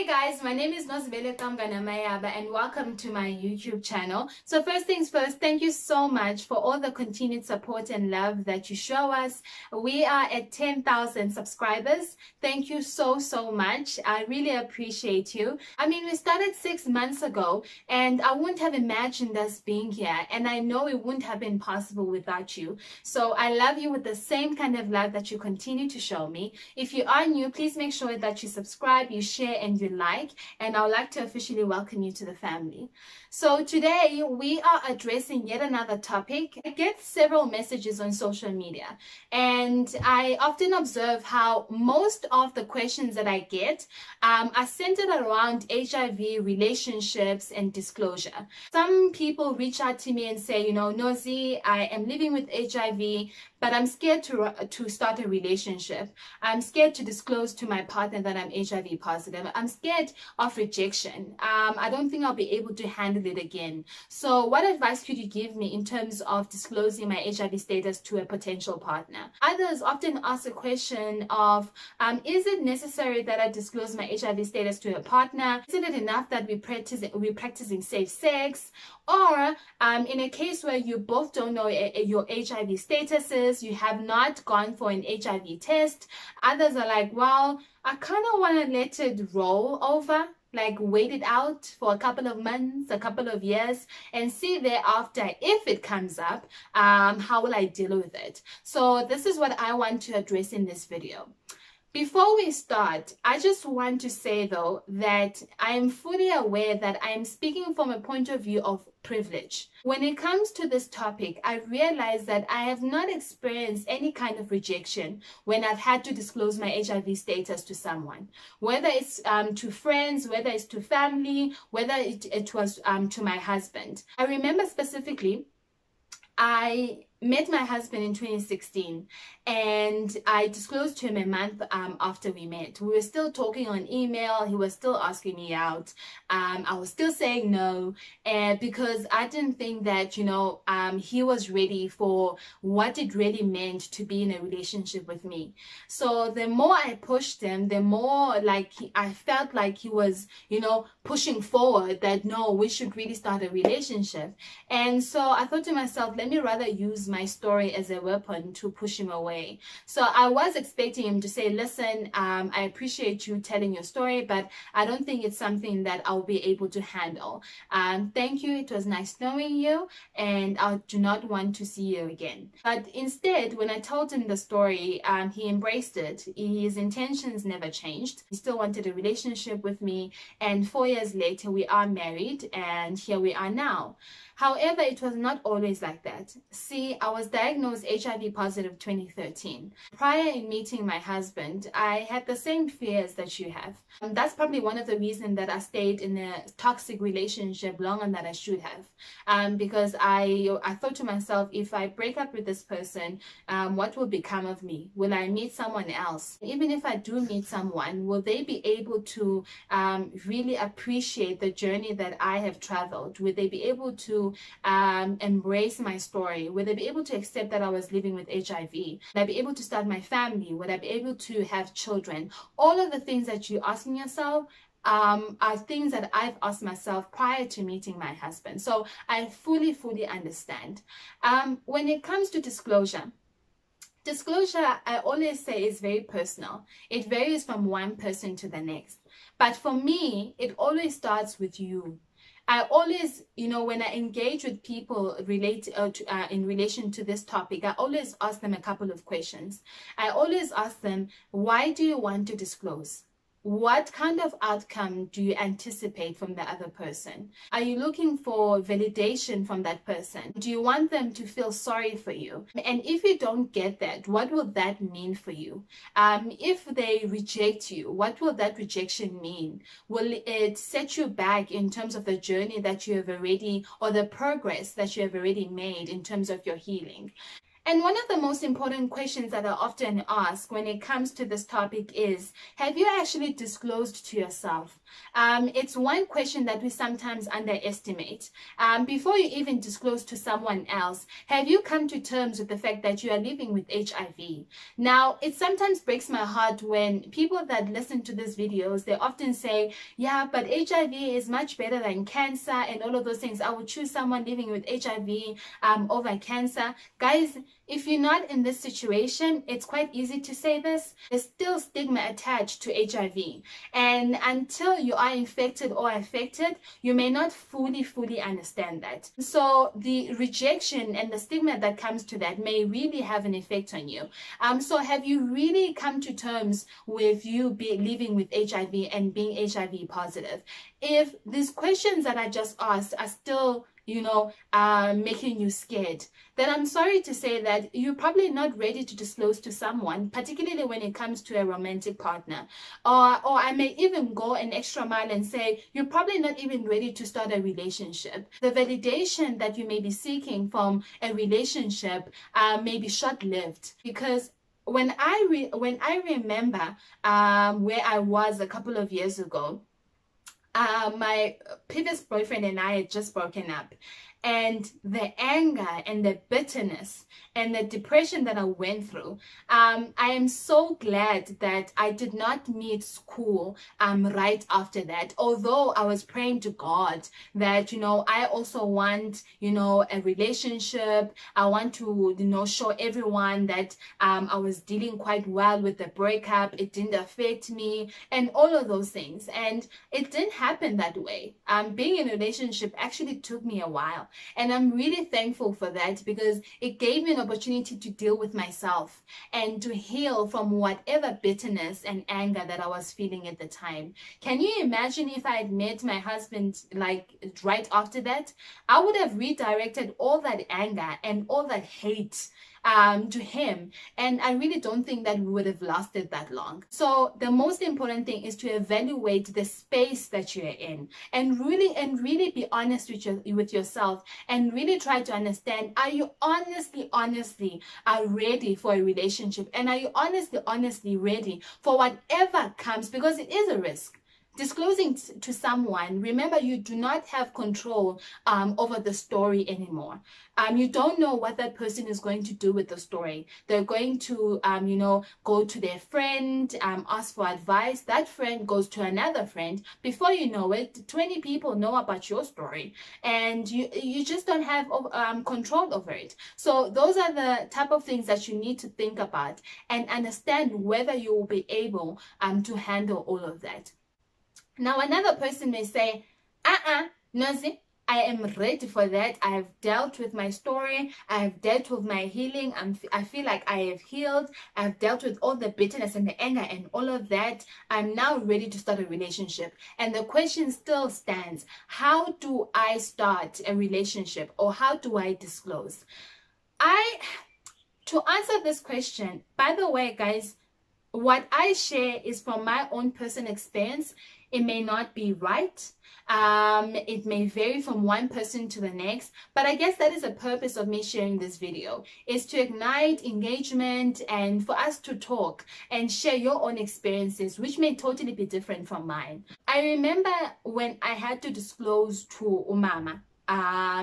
Hey guys, my name is Nozi and welcome to my YouTube channel. So first things first, thank you so much for all the continued support and love that you show us. We are at 10,000 subscribers. Thank you so much. I really appreciate you. I mean, we started 6 months ago and I wouldn't have imagined us being here, and I know it wouldn't have been possible without you. So I love you with the same kind of love that you continue to show me. If you are new, please make sure that you subscribe, you share, and you like, and I would like to officially welcome you to the family. So today we are addressing yet another topic. I get several messages on social media, and I often observe how most of the questions that I get are centered around HIV, relationships, and disclosure. Some people reach out to me and say, you know, Nozi, I am living with HIV, but I'm scared to start a relationship. I'm scared to disclose to my partner that I'm HIV positive. I'm scared of rejection. I don't think I'll be able to handle it again. So what advice could you give me in terms of disclosing my HIV status to a potential partner? Others often ask the question of, is it necessary that I disclose my HIV status to a partner? Isn't it enough that we're practicing safe sex? Or in a case where you both don't know your HIV statuses, you have not gone for an HIV test, others are like, well, I kind of want to let it roll over, like wait it out for a couple of months, a couple of years, and see thereafter if it comes up, how will I deal with it? So this is what I want to address in this video. Before we start, I just want to say though that I am fully aware that I am speaking from a point of view of privilege. When it comes to this topic, I realize that I have not experienced any kind of rejection when I've had to disclose my HIV status to someone, whether it's to friends, whether it's to family, whether it was to my husband. I remember specifically, I met my husband in 2016 and I disclosed to him a month after we met. We were still talking on email. He was still asking me out. I was still saying no, because I didn't think that, you know, he was ready for what it really meant to be in a relationship with me. So the more I pushed him, the more like I felt like he was, you know, pushing forward that no, we should really start a relationship. And so I thought to myself, let me rather use my story as a weapon to push him away. So I was expecting him to say, listen, I appreciate you telling your story, but I don't think it's something that I'll be able to handle. Thank you, it was nice knowing you, and I do not want to see you again. But instead, when I told him the story, he embraced it. His intentions never changed. He still wanted a relationship with me, and 4 years later we are married, and here we are now. However, it was not always like that. See, I was diagnosed HIV positive 2013. Prior in meeting my husband, I had the same fears that you have. That's probably one of the reasons that I stayed in a toxic relationship longer than I should have. Because I thought to myself, if I break up with this person, what will become of me? Will I meet someone else? Even if I do meet someone, will they be able to really appreciate the journey that I have traveled? Will they be able to embrace my story? Will they be able to accept that I was living with HIV? Will I be able to start my family? Will I be able to have children? All of the things that you're asking yourself are things that I've asked myself prior to meeting my husband. So I fully understand. When it comes to disclosure, I always say is very personal. It varies from one person to the next. But for me, it always starts with you. I always, you know, when I engage with people in relation to this topic, I always ask them a couple of questions. I always ask them, why do you want to disclose? What kind of outcome do you anticipate from the other person? Are you looking for validation from that person? Do you want them to feel sorry for you? And if you don't get that, what will that mean for you? If they reject you, what will that rejection mean? Will it set you back in terms of the journey that you have already, or the progress that you have already made in terms of your healing? And one of the most important questions that I often ask when it comes to this topic is, have you actually disclosed to yourself? It's one question that we sometimes underestimate. Before you even disclose to someone else, have you come to terms with the fact that you are living with HIV? Now, it sometimes breaks my heart when people that listen to these videos, they often say, yeah, but HIV is much better than cancer and all of those things. I would choose someone living with HIV over cancer. Guys, if you're not in this situation, it's quite easy to say this. There's still stigma attached to HIV. And until you are infected or affected, you may not fully understand that. So the rejection and the stigma that comes to that may really have an effect on you. So have you really come to terms with you living with HIV and being HIV positive? If these questions that I just asked are still making you scared, then I'm sorry to say that you're probably not ready to disclose to someone, particularly when it comes to a romantic partner. Or I may even go an extra mile and say you're probably not even ready to start a relationship. The validation that you may be seeking from a relationship may be short-lived, because when I remember where I was a couple of years ago, my previous boyfriend and I had just broken up, and the anger and the bitterness and the depression that I went through, I am so glad that I did not meet school right after that. Although I was praying to God that, I also want, a relationship. I want to, show everyone that I was dealing quite well with the breakup. It didn't affect me and all of those things. And it didn't happen that way. Being in a relationship actually took me a while. And I'm really thankful for that, because it gave me an opportunity to deal with myself and to heal from whatever bitterness and anger that I was feeling at the time. Can you imagine if I had met my husband like right after that? I would have redirected all that anger and all that hate to him, and I really don't think that we would have lasted that long. So the most important thing is to evaluate the space that you're in, and really be honest with yourself, and really try to understand, are you honestly are ready for a relationship, and are you honestly ready for whatever comes, because it is a risk. Disclosing to someone, remember, you do not have control over the story anymore. You don't know what that person is going to do with the story. They're going to, go to their friend, ask for advice. That friend goes to another friend. Before you know it, 20 people know about your story, and you just don't have control over it. So those are the type of things that you need to think about and understand whether you will be able to handle all of that. Now, another person may say, Nozi, I am ready for that. I have dealt with my story. I have dealt with my healing. I feel like I have healed. I've dealt with all the bitterness and the anger and all of that. I'm now ready to start a relationship. And the question still stands. How do I start a relationship, or how do I disclose? To answer this question, by the way, guys, what I share is from my own personal experience. It may not be right. It may vary from one person to the next, but I guess that is the purpose of me sharing this video, is to ignite engagement and for us to talk and share your own experiences, which may totally be different from mine. I remember when I had to disclose to umama.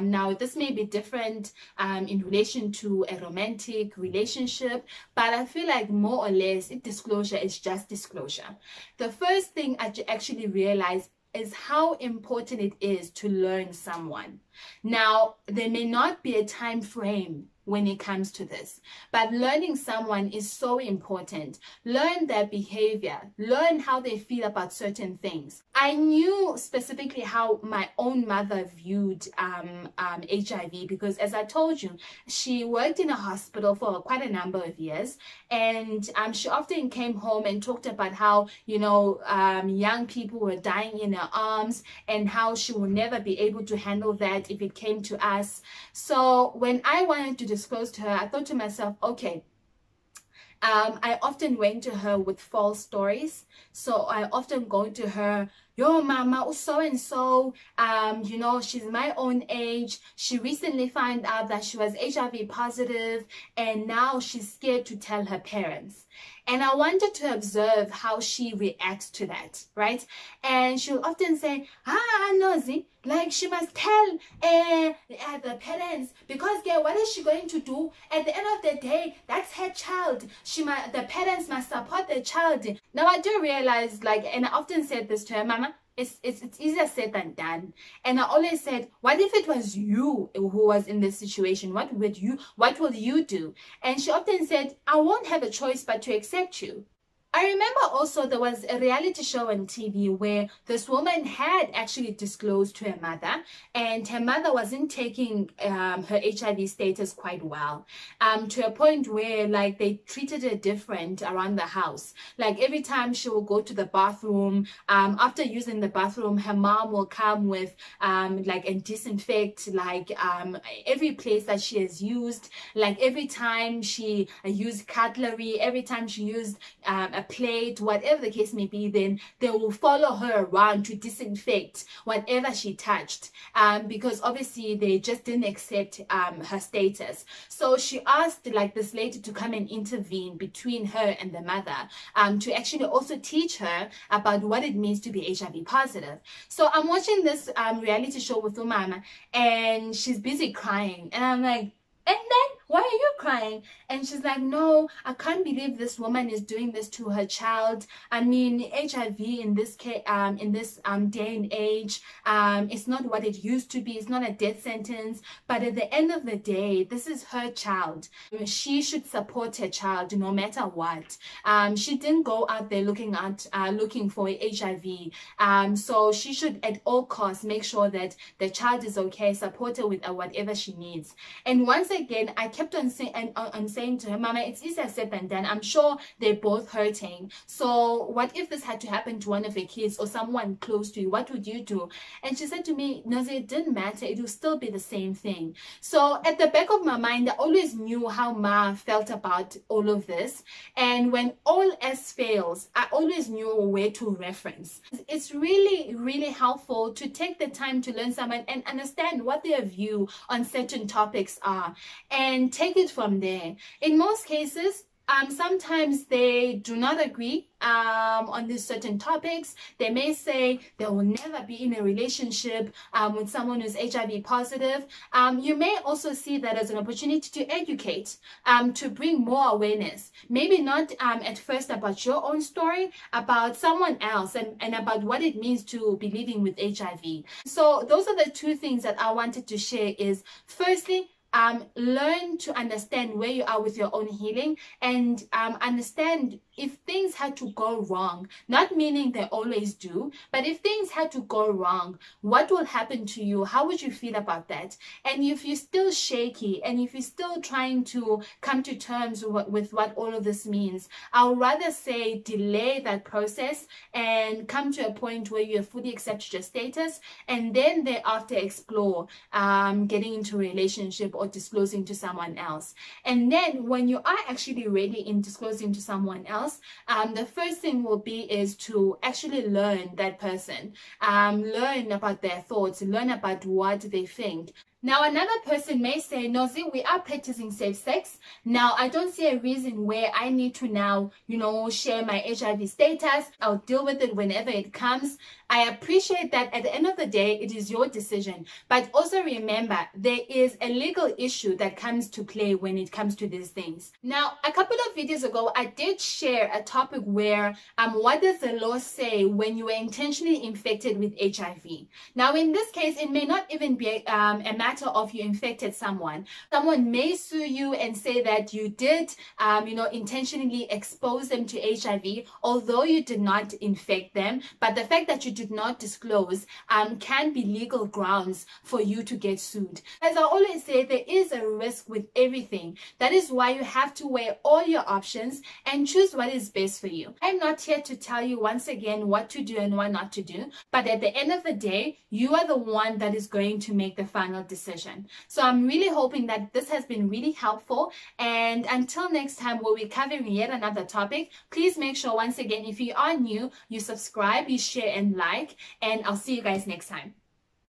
Now, this may be different in relation to a romantic relationship, but I feel like more or less disclosure is just disclosure. The first thing I actually realized is how important it is to learn someone. Now, there may not be a time frame when it comes to this, but learning someone is so important. Learn their behavior, learn how they feel about certain things. I knew specifically how my own mother viewed HIV, because as I told you, she worked in a hospital for quite a number of years, and she often came home and talked about how, young people were dying in her arms, and how she will never be able to handle that if it came to us. So when I wanted to disclose to her, I thought to myself, okay, I often went to her with false stories. So I often go to her yo, mama, so and so, you know, she's my own age. She recently found out that she was HIV positive, and now she's scared to tell her parents. And I wanted to observe how she reacts to that, right? And she'll often say, Nozi, like she must tell the parents, because what is she going to do? At the end of the day, that's her child. The parents must support the child. Now I do realize, like, and I often said this to her, mama, it's easier said than done. And I always said, what if it was you who was in this situation? What will you do? And she often said, I won't have a choice but to accept you. I remember also there was a reality show on TV where this woman had actually disclosed to her mother, and her mother wasn't taking her HIV status quite well, to a point where, like, they treated her different around the house. Like, every time she will go to the bathroom, after using the bathroom, her mom will come with like, and disinfect, like, every place that she has used. Like, every time she used cutlery, every time she used a plate, whatever the case may be, then they will follow her around to disinfect whatever she touched, because obviously they just didn't accept her status. So she asked, like, this lady to come and intervene between her and the mother, to actually also teach her about what it means to be HIV positive. So I'm watching this reality show with Umama, and she's busy crying, and I'm like, and then why are you crying? And she's like, no, I can't believe this woman is doing this to her child. I mean, HIV in this case, in this day and age, it's not what it used to be. It's not a death sentence. But at the end of the day, this is her child. She should support her child no matter what. She didn't go out there looking for HIV. So she should at all costs make sure that the child is okay, support her with whatever she needs. And once again, I kept on saying to her, mama, it's easier said than done. I'm sure they're both hurting. So what if this had to happen to one of your kids or someone close to you? What would you do? And she said to me, Nozi, it didn't matter. It will still be the same thing. So at the back of my mind, I always knew how Ma felt about all of this. And when all else fails, I always knew where to reference. It's really, really helpful to take the time to learn someone and understand what their view on certain topics are, and take it from there. In most cases, sometimes they do not agree on these certain topics. They may say they will never be in a relationship with someone who's HIV positive. You may also see that as an opportunity to educate, to bring more awareness. Maybe not at first about your own story, about someone else, and about what it means to be living with HIV. So those are the two things that I wanted to share. Is firstly, learn to understand where you are with your own healing, and understand if things had to go wrong, not meaning they always do, but if things had to go wrong, what will happen to you? How would you feel about that? And if you're still shaky, and if you're still trying to come to terms with what all of this means, I would rather say delay that process and come to a point where you have fully accepted your status, and then thereafter explore getting into a relationship or disclosing to someone else. And then when you are actually ready in disclosing to someone else, the first thing will be is to actually learn that person, learn about their thoughts, learn about what they think. Now, another person may say, Nozi, we are practicing safe sex. Now, I don't see a reason where I need to now, share my HIV status. I'll deal with it whenever it comes. I appreciate that at the end of the day, it is your decision. But also remember, there is a legal issue that comes to play when it comes to these things. Now, a couple of videos ago, I did share a topic where, what does the law say when you are intentionally infected with HIV? Now, in this case, it may not even be a matter of you infected someone. Someone may sue you and say that you did, intentionally expose them to HIV, although you did not infect them. But the fact that you did not disclose can be legal grounds for you to get sued. As I always say, there is a risk with everything. That is why you have to weigh all your options and choose what is best for you. I'm not here to tell you once again what to do and what not to do, but at the end of the day, you are the one that is going to make the final decision. decision. So I'm really hoping that this has been really helpful, and until next time where we're covering yet another topic, please make sure once again, if you are new, you subscribe, you share and like, and I'll see you guys next time.